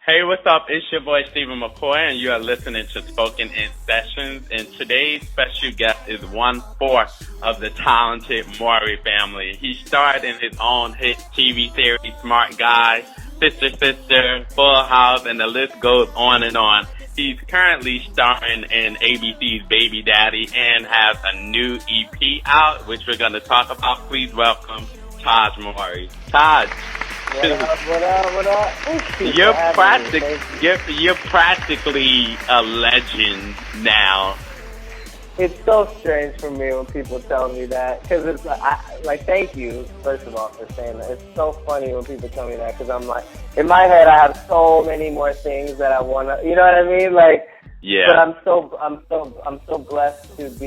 Hey, what's up? It's your boy Stephen McCoy, and you are listening to Spoken in Sessions. And today's special guest is 1/4 of the talented Mowry family. He starred in his own hit TV series, Smart Guy, Sister Sister, Full House, and the list goes on and on. He's currently starring in ABC's Baby Daddy and has a new EP out, which we're going to talk about. Please welcome Tahj Mowry. Tahj. What up? You're practically a legend now. It's so strange for me when people tell me that, because it's like, thank you, first of all, for saying that. It's so funny when people tell me that, because I'm like, in my head, I have so many more things that I want to, you know what I mean? Like, yeah. But I'm so blessed to have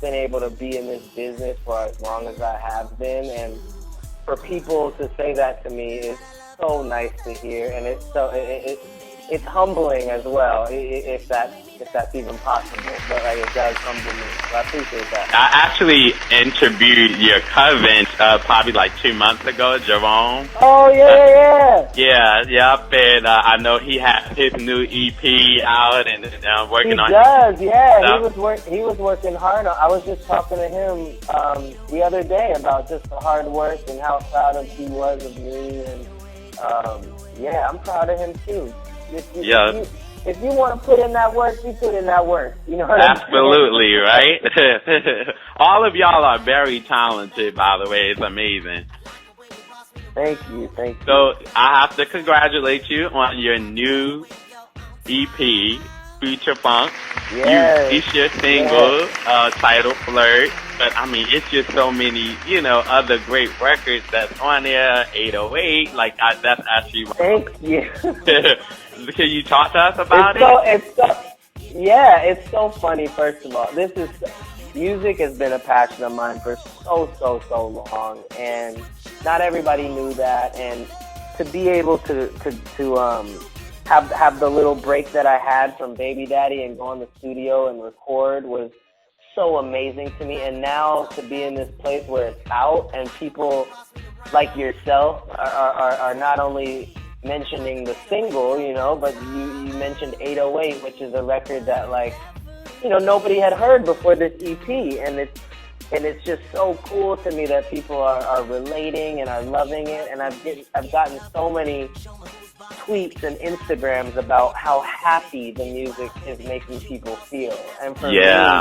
been able to be in this business for as long as I have been, and for people to say that to me is so nice to hear, and it's humbling as well, if that's even possible. But like, it does humble me, so I appreciate that. I actually interviewed your cousin probably like 2 months ago, Jerome. Oh yeah. And I know he has his new EP out and working on. He does, yeah. Stuff. He was working hard. I was just talking to him the other day about just the hard work and how proud he was of me, and yeah, I'm proud of him too. If you want to put in that work, you put in that work. You know what Absolutely, right? All of y'all are very talented, by the way. It's amazing. Thank you. So I have to congratulate you on your new EP, Future Funk. Yes. It's your single, titled Flirt. But I mean, it's just so many, other great records that's on there. 808, that's actually. Thank you. Can you talk to us about it? It's so funny. First of all, music has been a passion of mine for so long, and not everybody knew that. And to be able to have the little break that I had from Baby Daddy and go in the studio and record was so amazing to me. And now to be in this place where it's out and people like yourself are not only mentioning the single, but you mentioned 808, which is a record that nobody had heard before this EP, and it's just so cool to me that people are relating and are loving it. And I've gotten so many tweets and Instagrams about how happy the music is making people feel, and for me,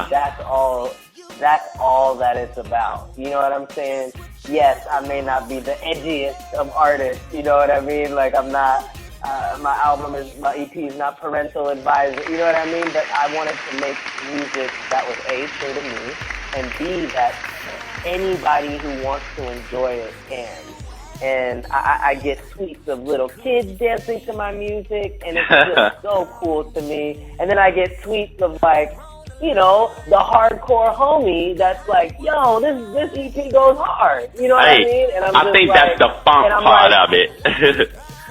that's all that it's about. You know what I'm saying? Yes, I may not be the edgiest of artists, you know what I mean? Like, I'm not, my EP is not parental advisor, you know what I mean? But I wanted to make music that was A, true to me, and B, that anybody who wants to enjoy it can. And I get tweets of little kids dancing to my music, and it's just so cool to me. And then I get tweets of the hardcore homie that's like, yo, this EP goes hard. You know what I mean? And I think that's the funk part of it.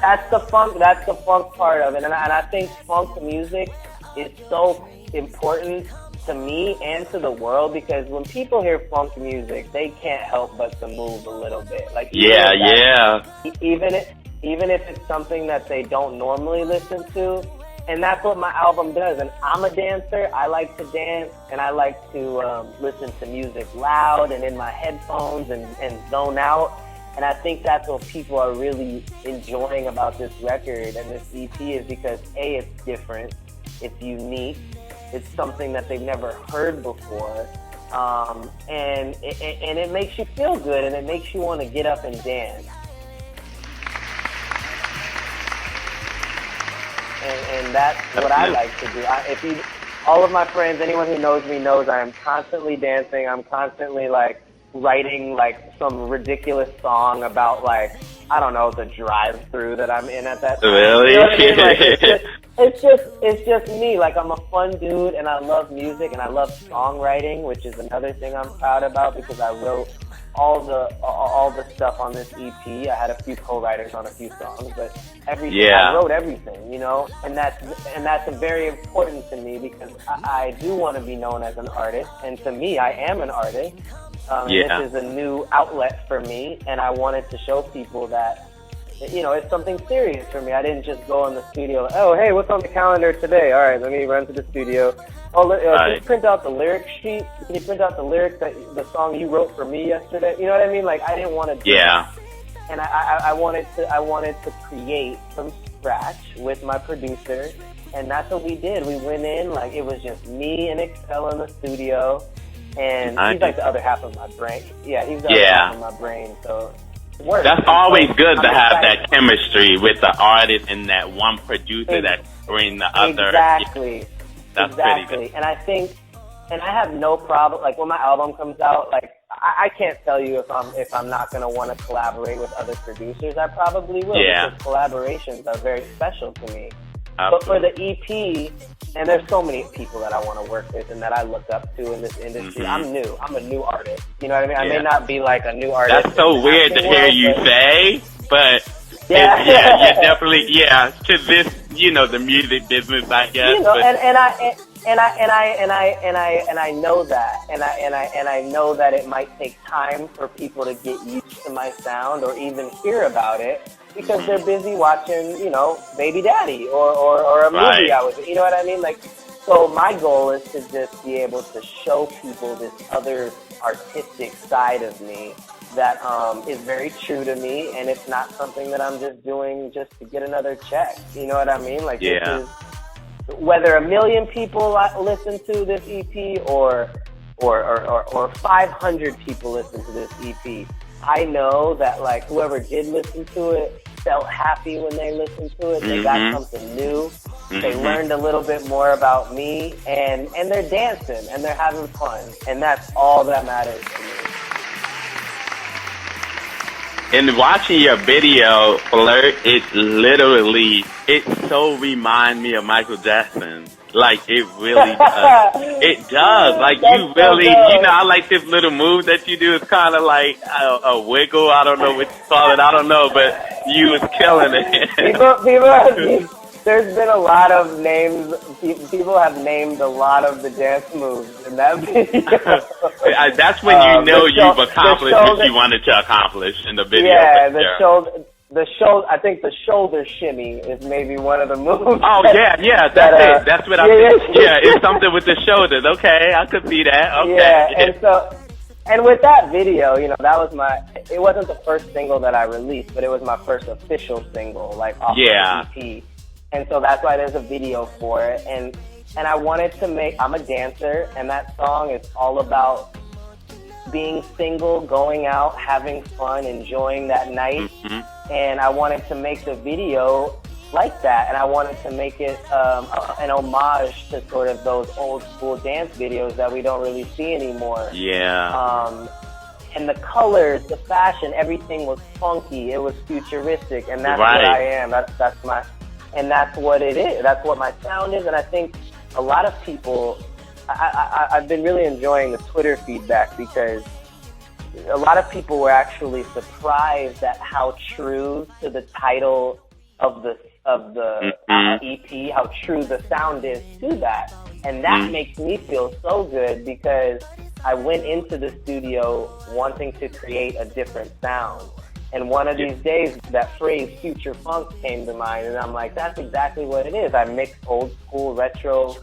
That's the funk part of it. And I think funk music is so important to me and to the world, because when people hear funk music, they can't help but to move a little bit. Even if it's something that they don't normally listen to. And that's what my album does. And I'm a dancer. I like to dance, and I like to listen to music loud and in my headphones and zone out. And I think that's what people are really enjoying about this record and this EP, is because A, it's different, it's unique, it's something that they've never heard before, and it makes you feel good, and it makes you want to get up and dance. And that's what I like to do. All of my friends, anyone who knows me knows I am constantly dancing. I'm constantly writing some ridiculous song about I don't know, the drive-through that I'm in at that time. Really? You know what I mean? It's just me. I'm a fun dude, and I love music, and I love songwriting, which is another thing I'm proud about, because I wrote all the stuff on this EP. I had a few co-writers on a few songs, but I wrote everything, and that's very important to me, because I do want to be known as an artist, and to me, I am an artist. This is a new outlet for me, and I wanted to show people that you know, it's something serious for me. I didn't just go in the studio, oh, hey, what's on the calendar today? All right, let me run to the studio. Oh, can you print out the lyric sheet? Can you print out the lyrics that the song you wrote for me yesterday? You know what I mean? Like, I didn't want to do that. And I wanted to create from scratch with my producer, and that's what we did. We went in, like, it was just me and Excel in the studio, and he's like the other half of my brain. Yeah, he's the other half of my brain, so it works. That's always good to have that chemistry with the artist and that one producer that brings the other. Exactly. That's pretty good. And I think, and I have no problem, like, when my album comes out, like, I can't tell you if I'm not gonna want to collaborate with other producers. I probably will, because collaborations are very special to me. Absolutely. But for the EP, and there's so many people that I want to work with and that I look up to in this industry. I'm new. I'm a new artist. You know what I mean? I may not be like a new artist. That's so weird to hear you say, but you definitely, to this, you know, the music business, I guess. You know, and I know that, and I know that it might take time for people to get used to my sound or even hear about it, because they're busy watching, you know, Baby Daddy or a movie I was, you know what I mean? Like, so my goal is to just be able to show people this other artistic side of me that is very true to me, and it's not something that I'm just doing just to get another check. You know what I mean? Like, this is, whether 1 million people listen to this EP or 500 people listen to this EP, I know that, like, whoever did listen to it felt happy when they listened to it. They got something new. They learned a little bit more about me, and they're dancing and they're having fun, and that's all that matters to me. And watching your video, Flirt, it so reminds me of Michael Jackson. Like, it really does. It does. Like, you really, you know, I like this little move that you do. It's kind of like a wiggle. I don't know what you call it. I don't know, but you was killing it. There's been a lot of names. People have named a lot of the dance moves in that video. That's when you know you've accomplished what you wanted to accomplish in the video. Yeah, the shoulder. I think the shoulder shimmy is maybe one of the moves. Oh that's it. That's what I think. Yeah, it's something with the shoulders. Okay, I could see that. Okay. Yeah, and with that video, you know, that was it wasn't the first single that I released, but it was my first official single, like off the EP. And so that's why there's a video for it. And I wanted to I'm a dancer, and that song is all about being single, going out, having fun, enjoying that night. And I wanted to make the video like that. And I wanted to make it an homage to sort of those old school dance videos that we don't really see anymore. And the colors, the fashion, everything was funky. It was futuristic. And that's what I am. And that's what it is. That's what my sound is. And I think a lot of people, I've been really enjoying the Twitter feedback, because a lot of people were actually surprised at how true to the title of the EP, how true the sound is to that. And that makes me feel so good, because I went into the studio wanting to create a different sound. And one of these days, that phrase future funk came to mind, and I'm like, that's exactly what it is. I mixed old school, retro,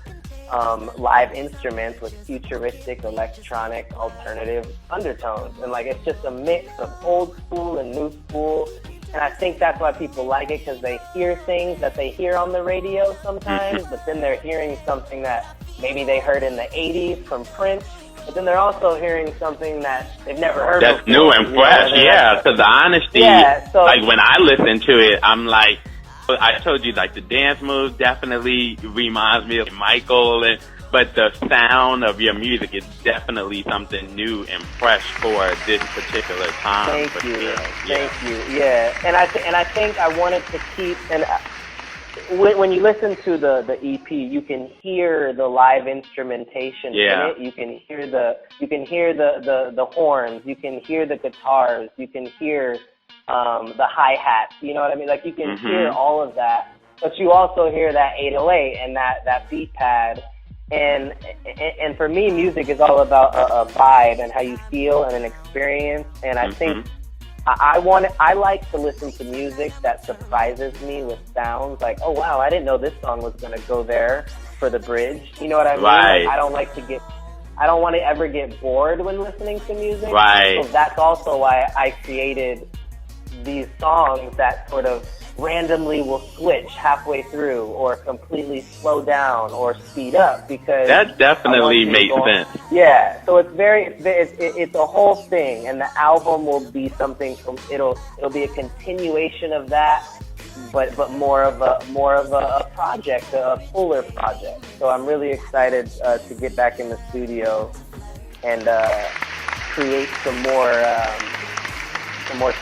live instruments with futuristic, electronic, alternative undertones. And, like, it's just a mix of old school and new school. And I think that's why people like it, because they hear things that they hear on the radio sometimes, but then they're hearing something that maybe they heard in the 80s from Prince. But then they're also hearing something that they've never heard that's before. New and fresh, because the honesty, like, when I listen to it, I'm like, I told you, like, the dance moves definitely reminds me of Michael, but the sound of your music is definitely something new and fresh for this particular time. Thank you. Yeah, and I think I wanted to keep, and when you listen to the EP, you can hear the live instrumentation in it. You can hear the horns. You can hear the guitars. You can hear the hi-hats. You know what I mean? Like, you can hear all of that, but you also hear that 808 and that beat pad. And for me, music is all about a vibe and how you feel and an experience. And I think I like to listen to music that surprises me with sounds like, oh wow, I didn't know this song was gonna go there for the bridge. You know what I mean? Right. Like, I don't want to ever get bored when listening to music. Right. So that's also why I created these songs that sort of randomly will switch halfway through or completely slow down or speed up, because that definitely makes sense. Yeah, so it's a whole thing, and the album will be something it'll be a continuation of that, but more of a project, a fuller project. So I'm really excited to get back in the studio and create some more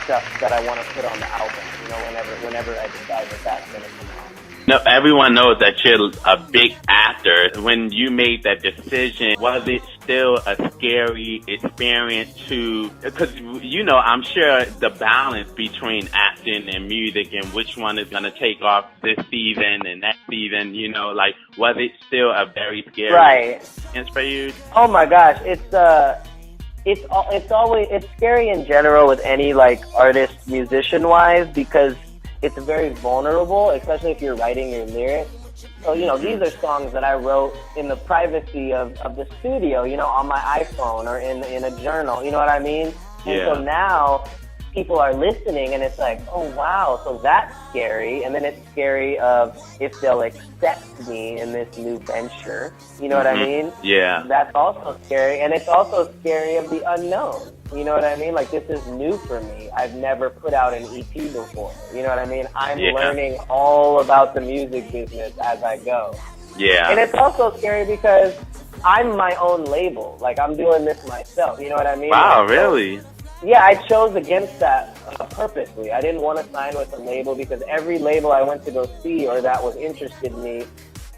stuff that I want to put on the album. You know, whenever I decide that that's gonna come out. No, everyone knows that you're a big actor. When you made that decision, was it still a scary experience because, you know, I'm sure the balance between acting and music and which one is going to take off this season and next season, you know, like, was it still a very scary experience for you? Oh my gosh, it's scary in general with any, like, artist, musician-wise, because it's very vulnerable, especially if you're writing your lyrics. So, you know, these are songs that I wrote in the privacy of the studio, you know, on my iPhone or in a journal, you know what I mean? Yeah. And so now people are listening and it's like, oh wow, so that's scary. And then it's scary of if they'll accept me in this new venture, you know what I mean? Yeah. That's also scary. And it's also scary of the unknown. You know what I mean? Like, this is new for me. I've never put out an EP before. You know what I mean? I'm learning all about the music business as I go. Yeah. And it's also scary because I'm my own label. Like, I'm doing this myself. You know what I mean? Wow, like, really? Yeah, I chose against that purposely. I didn't want to sign with a label because every label I went to go see or that was interested in me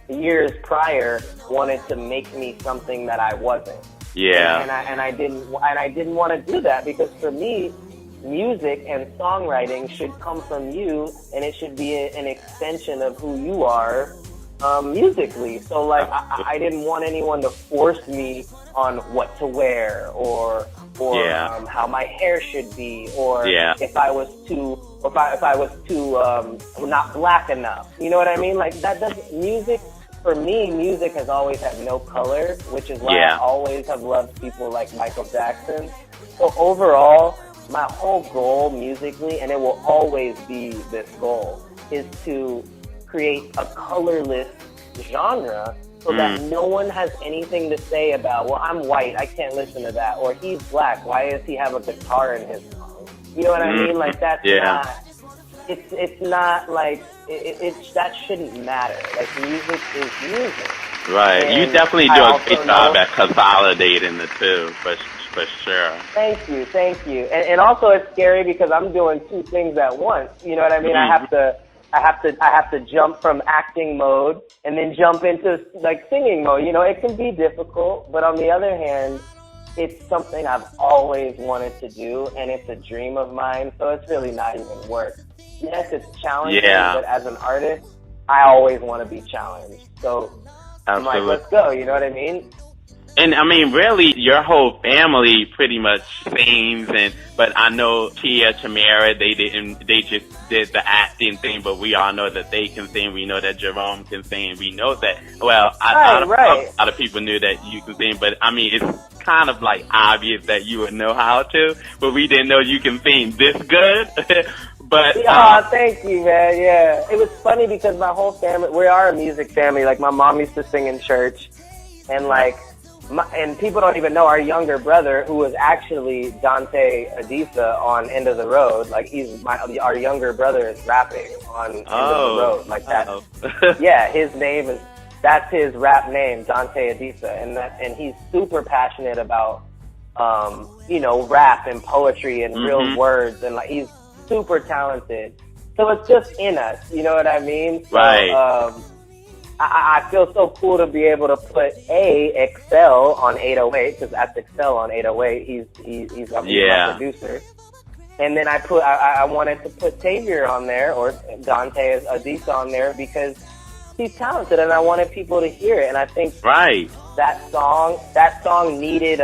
years prior wanted to make me something that I wasn't. Yeah. And I didn't want to do that, because for me, music and songwriting should come from you, and it should be an extension of who you are musically. So, like, I didn't want anyone to force me on what to wear or how my hair should be, or if I was too not black enough. You know what I mean? Like, that doesn't music. For me, music has always had no color, which is why I always have loved people like Michael Jackson. So overall, my whole goal musically, and it will always be this goal, is to create a colorless genre so that no one has anything to say about, well, I'm white, I can't listen to that, or he's black, why does he have a guitar in his song? You know what I mean? Like, that's not... It's not like that shouldn't matter. Like, music is music. Right. And you definitely do a great job at consolidating the two, for sure. Thank you. And also it's scary because I'm doing two things at once. You know what I mean? I have to jump from acting mode and then jump into, like, singing mode. You know, it can be difficult, but on the other hand, it's something I've always wanted to do, and it's a dream of mine, so it's really not even work. Yes, it's challenging, but as an artist, I always want to be challenged. So I'm like, let's go, you know what I mean? And I mean, really, your whole family pretty much sings, but I know Tia, Tamara, they just did the acting thing, but we all know that they can sing. We know that Jerome can sing. We know that, well, a lot of people knew that you can sing, but I mean, it's kind of like obvious that you would know how to, but we didn't know you can sing this good. But thank you, man. Yeah, it was funny because my whole family, we are a music family. Like, my mom used to sing in church, and like, and people don't even know our younger brother, who was actually Dante Adisa on End of the Road. Like, our younger brother is rapping on End of the Road, like that. Yeah, his name is, that's his rap name, Dante Adisa, and he's super passionate about, you know, rap and poetry and real words, and like, he's super talented. So it's just in us, you know what I mean? So, right. I feel so cool to be able to put Excel on 808, because that's Excel on 808. He's my producer. And then I wanted to put Tavier on there, or Dante Adisa on there, because he's talented, and I wanted people to hear it. And I think that song needed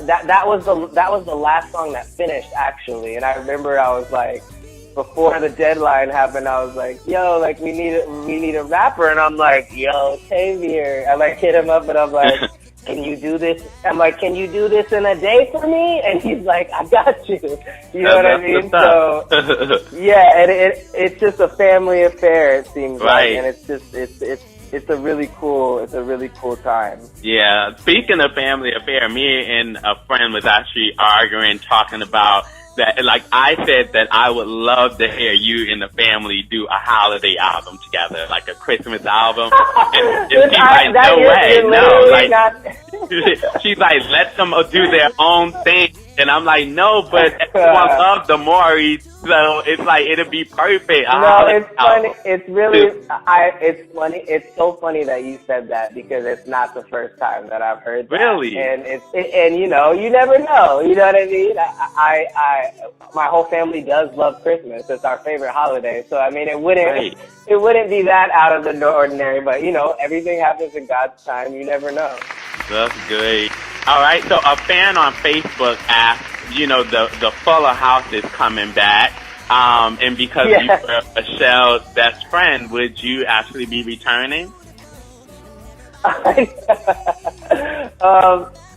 that was the last song that finished actually, and I remember I was like, before the deadline happened, I was like, yo, like we need a rapper, and I'm like, yo, Xavier, I like hit him up, and I'm like, can you do this? I'm like, can you do this in a day for me? And he's like, I got you. You know what I mean? So yeah, and it's just a family affair. It seems like, and it's just it's a really cool time. Yeah. Speaking of family affair, me and a friend was actually arguing, talking about that. Like, I said that I would love to hear you and the family do a holiday album together, like a Christmas album. And she's like, no way, no. Like, she's like, let them do their own thing. And I'm like, no, but everyone loves the Mowrys, so it's like, it'll be perfect. No, it's funny. It's really, it's funny. It's so funny that you said that, because it's not the first time that I've heard that. Really? And and you know, you never know. You know what I mean? My whole family does love Christmas. It's our favorite holiday. So I mean, it wouldn't be that out of the ordinary. But you know, everything happens in God's time. You never know. That's great. All right, so a fan on Facebook asked, you know, the Fuller House is coming back, and because you were Michelle's best friend, would you actually be returning?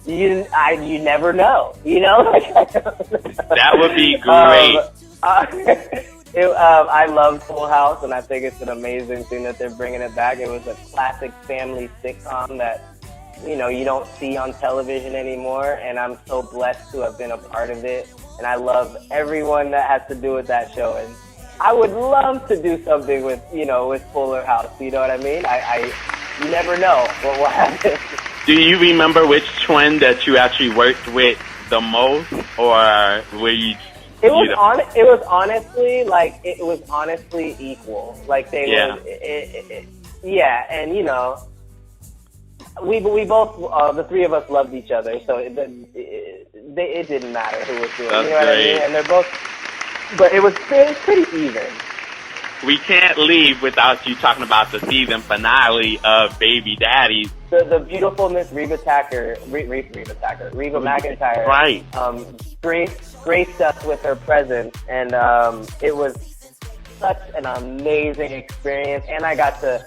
You never know, you know? That would be great. I love Full House, and I think it's an amazing thing that they're bringing it back. It was a classic family sitcom that, you know, you don't see on television anymore, and I'm so blessed to have been a part of it, and I love everyone that has to do with that show, and I would love to do something with, you know, with Fuller House, you know what I mean? You never know what will happen. Do you remember which twin that you actually worked with the most, or were you... It was honestly equal. Like, they were, yeah, and you know, we both, the three of us loved each other, so it didn't matter who was doing it. You know what I mean? And they're both, but it was pretty even. We can't leave without you talking about the season finale of Baby Daddy. The beautiful Miss Reba McEntire. Right. Graced us with her presence, and it was such an amazing experience, and I got to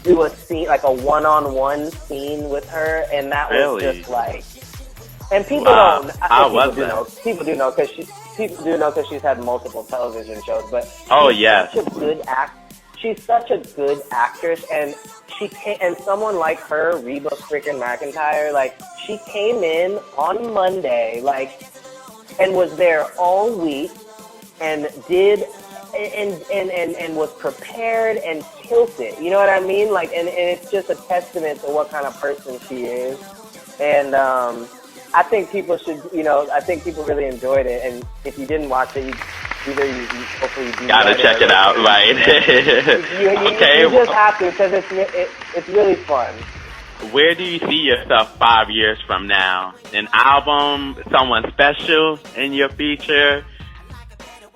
do a scene, like a one-on-one scene with her, and that was just like, and people don't, people do know because she's had multiple television shows, but she's such a good actress, and and someone like her, Reba freaking McEntire, like, she came in on Monday, like, and was there all week, and did, and was prepared and killed it. You know what I mean? Like, and it's just a testament to what kind of person she is. And I think people should, you know, I think people really enjoyed it. And if you didn't watch it, hopefully you do. Gotta check it out, right? You just have to, because it's really fun. Where do you see yourself 5 years from now? An album, someone special in your future?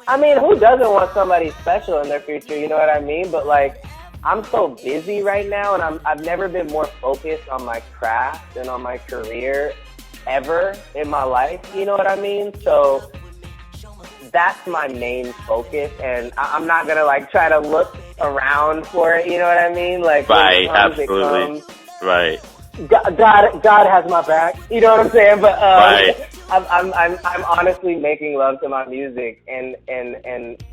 I mean, who doesn't want somebody special in their future? You know what I mean? But like, I'm so busy right now, and I've never been more focused on my craft and on my career ever in my life. You know what I mean? So that's my main focus, and I'm not gonna like try to look around for it. You know what I mean? Like, right, absolutely, right. God has my back. You know what I'm saying? But I'm honestly making love to my music, and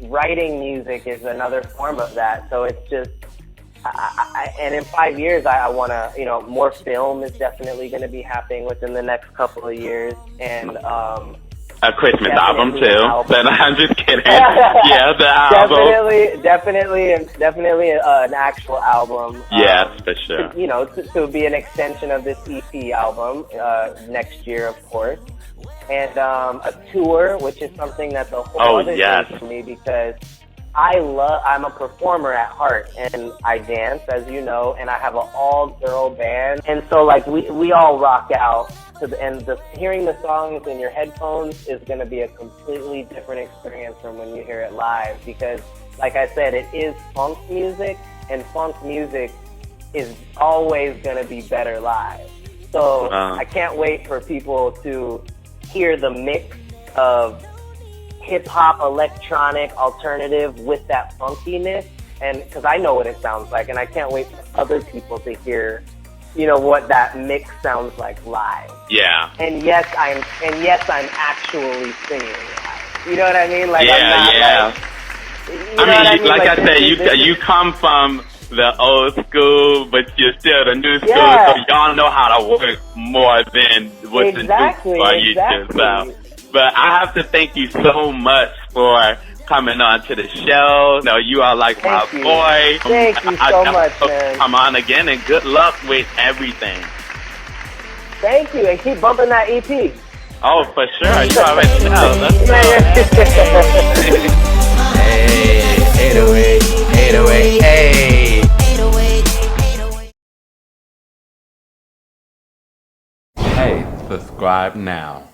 writing music is another form of that. So it's just, and in 5 years, I want to, you know, more film is definitely going to be happening within the next couple of years, and a Christmas album too. But I'm just kidding. Yeah, the album. Definitely an actual album. Yes, for sure. You know, to be an extension of this EP album next year, of course, and a tour, which is something that's a whole other thing for me, because I'm a performer at heart, and I dance, as you know, and I have an all-girl band, and so like we all rock out. And hearing the songs in your headphones is going to be a completely different experience from when you hear it live, because, like I said, it is funk music, and funk music is always going to be better live. So I can't wait for people to hear the mix of hip hop, electronic, alternative with that funkiness, and because I know what it sounds like, and I can't wait for other people to hear, you know, what that mix sounds like live. Yeah. And yes, I'm actually singing live. You know what I mean? Like, yeah, I'm not yeah. like, you know like I said, this you come from the old school, but you're still the new school, Yeah. so y'all know how to work more than what's Exactly, the new for you two. So, but I have to thank you so much for coming on to the show. No, you are like my boy. Thank you so much, man. Come on again, and good luck with everything. Thank you, and keep bumping that EP. Oh, for sure. You already know. Let's go. Hey, 808, 808, hey. Hey, subscribe now.